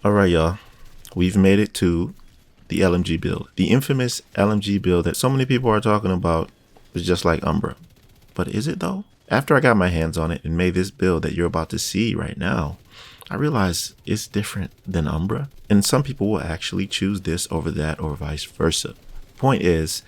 Alright, y'all. We've made it to the LMG build. The infamous LMG build that so many people are talking about is just like Umbra. But is it though? After I got my hands on it and made this build that you're about to see right now, I realized it's different than Umbra. And some people will actually choose this over that or vice versa. Point is,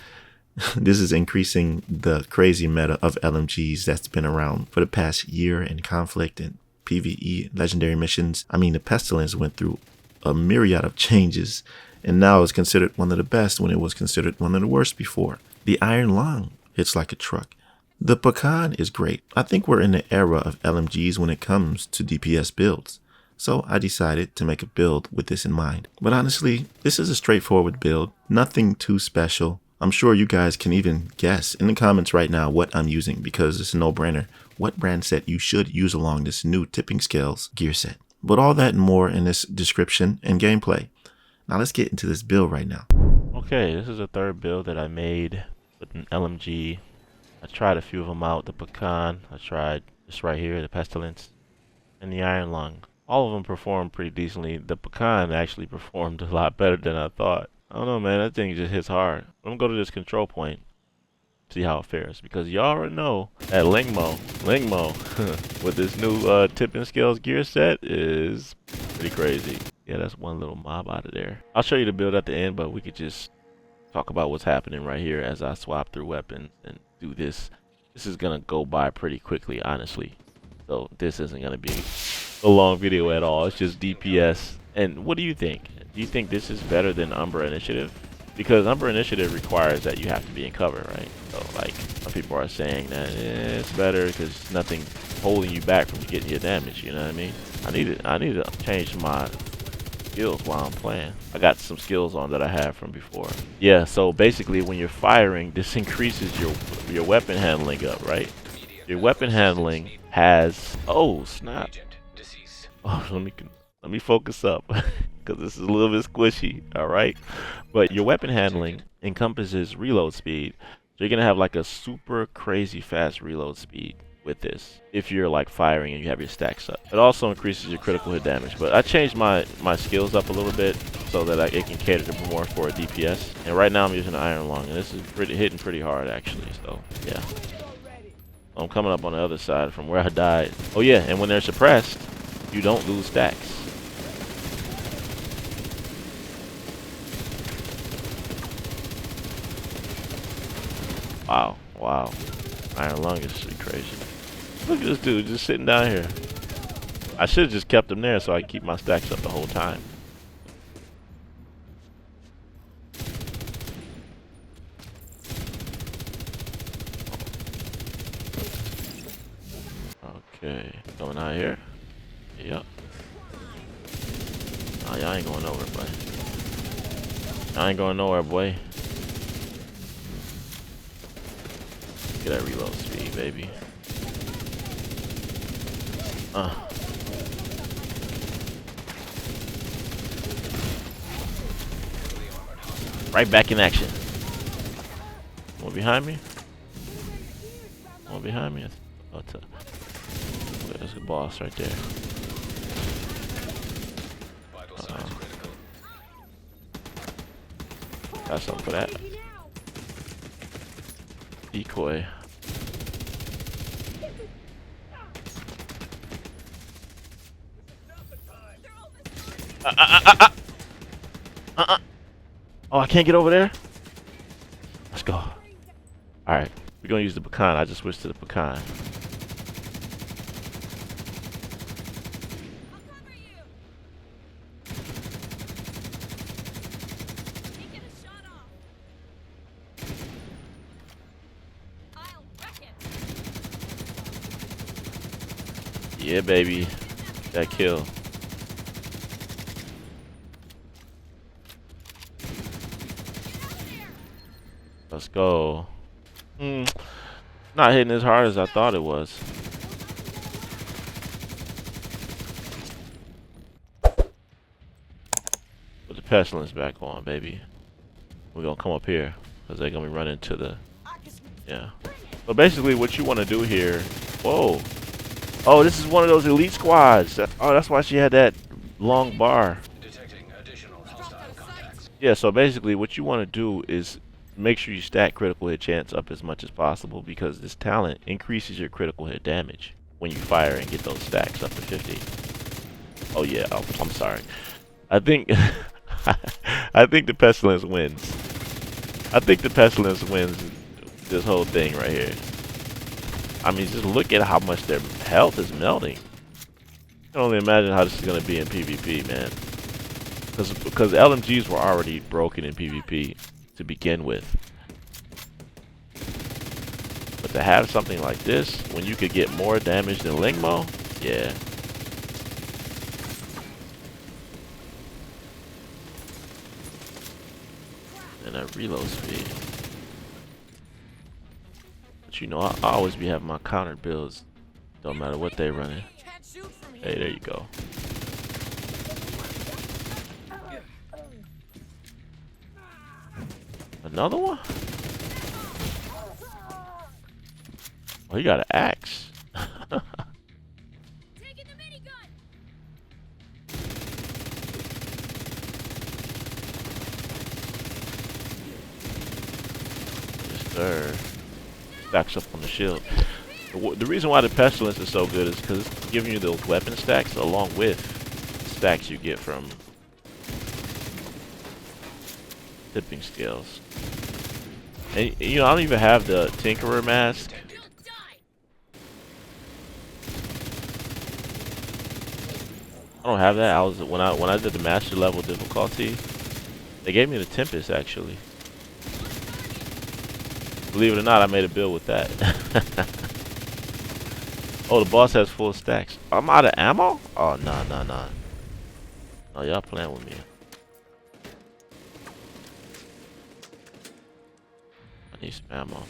this is increasing the crazy meta of LMGs that's been around for the past year in conflict and PvE legendary missions. I mean, the Pestilence went through a myriad of changes and now is considered one of the best when it was considered one of the worst before. The Iron Lung hits like a truck. The 𝐒𝐿 is great. I think we're in the era of LMGs when it comes to DPS builds. So I decided to make a build with this in mind. But honestly, this is a straightforward build. Nothing too special. I'm sure you guys can even guess in the comments right now what I'm using because it's a no-brainer. What brand set you should use along this new tipping scales gear set. But all that and more in this description and gameplay. Now let's get into this build right now. Okay, this is the third build that I made with an LMG. I tried a few of them out. The 𝐒𝐿, I tried this right here, the Pestilence, and the Iron Lung. All of them performed pretty decently. The 𝐒𝐿 actually performed a lot better than I thought. I don't know, man, that thing just hits hard. I'm gonna go to this control point, see how it fares, because y'all already know that 𝐿𝐴𝐚𝐽𝐻 with this new tipping scales gear set is pretty crazy. Yeah, that's one little mob out of there. I'll show you the build at the end, but we could just talk about what's happening right here as I swap through weapons and do this. This is gonna go by pretty quickly, honestly. So this isn't gonna be a long video at all. It's just DPS. And what do you think? Do you think this is better than Umbra Initiative? Because Umbra Initiative requires that you have to be in cover, right? So like some people are saying that it's better because nothing holding you back from getting your damage. You know what I mean? I need to change my skills while I'm playing. I got some skills on that I have from before. Yeah. So basically, when you're firing, this increases your weapon handling up, right? Your weapon handling has snap. Oh, let me focus up because this is a little bit squishy, all right? But your weapon handling encompasses reload speed. So you're going to have like a super crazy fast reload speed with this if you're like firing and you have your stacks up. It also increases your critical hit damage. But I changed my skills up a little bit so that it can cater to more for a DPS. And right now I'm using the Iron Lung, and this is hitting pretty hard actually. So yeah. I'm coming up on the other side from where I died. Oh yeah, and when they're suppressed, you don't lose stacks. Wow. Iron Lung is pretty crazy. Look at this dude just sitting down here. I should have just kept him there so I could keep my stacks up the whole time. Okay, coming out here. Yep. Oh, y'all ain't going nowhere, boy. I ain't going nowhere, boy. Get that reload speed, baby. Right back in action. One behind me? One behind me? Oh, there's a boss right there. Got something for that. Decoy. Oh, I can't get over there? Let's go. Alright, we're gonna use the 𝐒𝐿. I just switched to the 𝐒𝐿. Yeah, baby. That kill. Let's go. Not hitting as hard as I thought it was. Put the Pestilence back on, baby. We're gonna come up here because they're gonna be running to the. Yeah. But basically, what you want to do here. Whoa. Oh, this is one of those elite squads. Oh, that's why she had that long bar. Yeah, so basically what you want to do is make sure you stack critical hit chance up as much as possible because this talent increases your critical hit damage when you fire and get those stacks up to 50. Oh yeah, oh, I'm sorry. I think I think the Pestilence wins. I think the Pestilence wins this whole thing right here. I mean, just look at how much their health is melting. I can only imagine how this is going to be in PvP, man. Because LMGs were already broken in PvP to begin with. But to have something like this, when you could get more damage than 𝐒𝐻𝐻𝐽, yeah. And a reload speed. But you know, I always be having my countered builds. Don't matter what they running. Hey, there you go. Another one? Oh, you got an axe. Yes, sir. Stacks up on the shield. The reason why the Pestilence is so good is because it's giving you those weapon stacks along with stacks you get from tipping scales. And you know, I don't even have the Tinkerer mask. I don't have that. I was when I did the master level difficulty, they gave me the Tempest actually. Believe it or not, I made a build with that. Oh, the boss has full stacks. I'm out of ammo? Oh, nah. Oh, y'all playing with me. I need some ammo.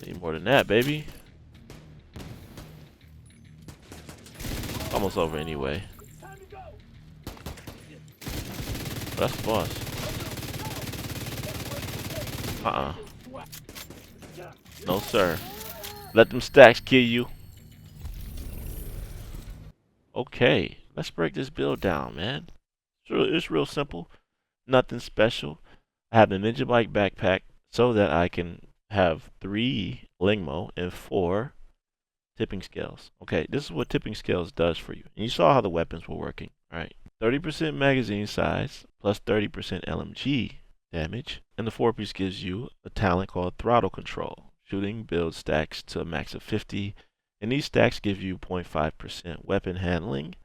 I need more than that, baby. Almost over anyway. Oh, that's the boss. No, sir. Let them stacks kill you. Okay, let's break this build down, man. It's real simple. Nothing special. I have the Ninja Bike backpack so that I can have 3 𝐒𝐻𝐻𝐽 and 4 tipping scales. Okay, this is what tipping scales does for you. And you saw how the weapons were working, right? 30% magazine size plus 30% LMG damage. And the 4-piece gives you a talent called throttle control. Shooting build stacks to a max of 50. And these stacks give you 0.5% weapon handling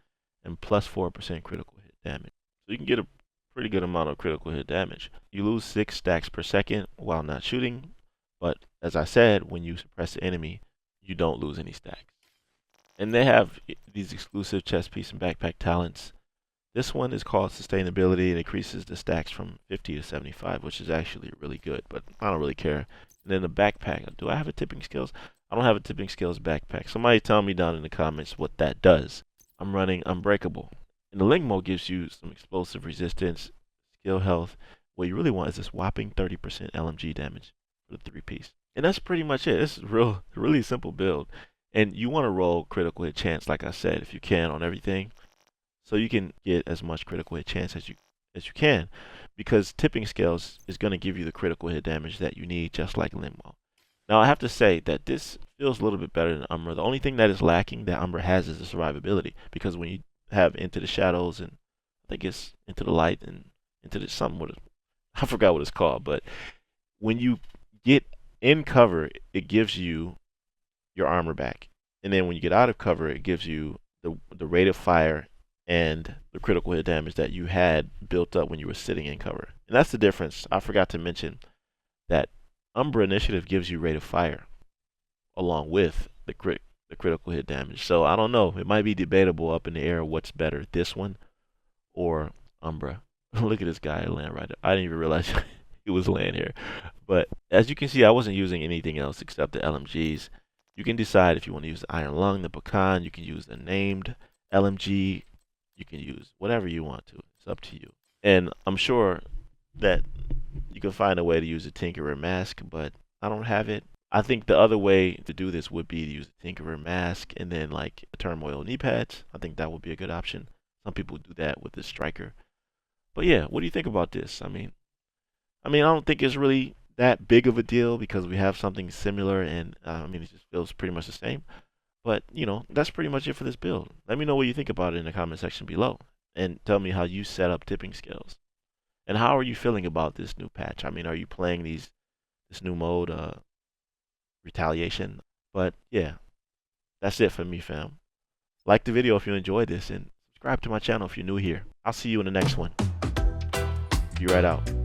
and plus 4% critical hit damage. So you can get a pretty good amount of critical hit damage. You lose 6 stacks per second while not shooting. But as I said, when you suppress the enemy, you don't lose any stacks. And they have these exclusive chest piece and backpack talents. This one is called sustainability. It increases the stacks from 50 to 75, which is actually really good, but I don't really care. And then the backpack. Do I have a tipping skills? I don't have a tipping skills backpack. Somebody tell me down in the comments what that does. I'm running Unbreakable. And the 𝐒𝐻𝐻𝐽 gives you some explosive resistance, skill health. What you really want is this whopping 30% LMG damage for the 3-piece. And that's pretty much it. It's a really simple build. And you want to roll critical hit chance, like I said, if you can, on everything. So you can get as much critical hit chance as you can. Because tipping scales is going to give you the critical hit damage that you need, just like 𝐒𝐻𝐻𝐽. Now I have to say that this feels a little bit better than Umbra. The only thing that is lacking that Umbra has is the survivability. Because when you have Into the Shadows and I think it's Into the Light and Into the something with it, I forgot what it's called, but when you get in cover, it gives you your armor back. And then when you get out of cover, it gives you the rate of fire and the critical hit damage that you had built up when you were sitting in cover. And that's the difference. I forgot to mention that Umbra Initiative gives you rate of fire along with the critical hit damage. So I don't know. It might be debatable up in the air what's better, this one or Umbra. Look at this guy land right there. I didn't even realize he was laying here. But as you can see, I wasn't using anything else except the LMGs. You can decide if you want to use the Iron Lung, the 𝐒𝐻𝐻𝐽. You can use the named LMG. You can use whatever you want to. It's up to you. And I'm sure that you can find a way to use a Tinkerer mask, but I don't have it. I think the other way to do this would be to use a Tinkerer mask and then like a Turmoil knee pads. I think that would be a good option. Some people do that with this striker. But yeah, what do you think about this? I don't think it's really that big of a deal because we have something similar, and it just feels pretty much the same. But that's pretty much it for this build. Let me know what you think about it in the comment section below, and tell me how you set up tipping scales, and how are you feeling about this new patch? Are you playing this new mode, retaliation? But yeah, that's it for me, fam. Like the video if you enjoyed this, and subscribe to my channel if you're new here. I'll see you in the next one. Be right out.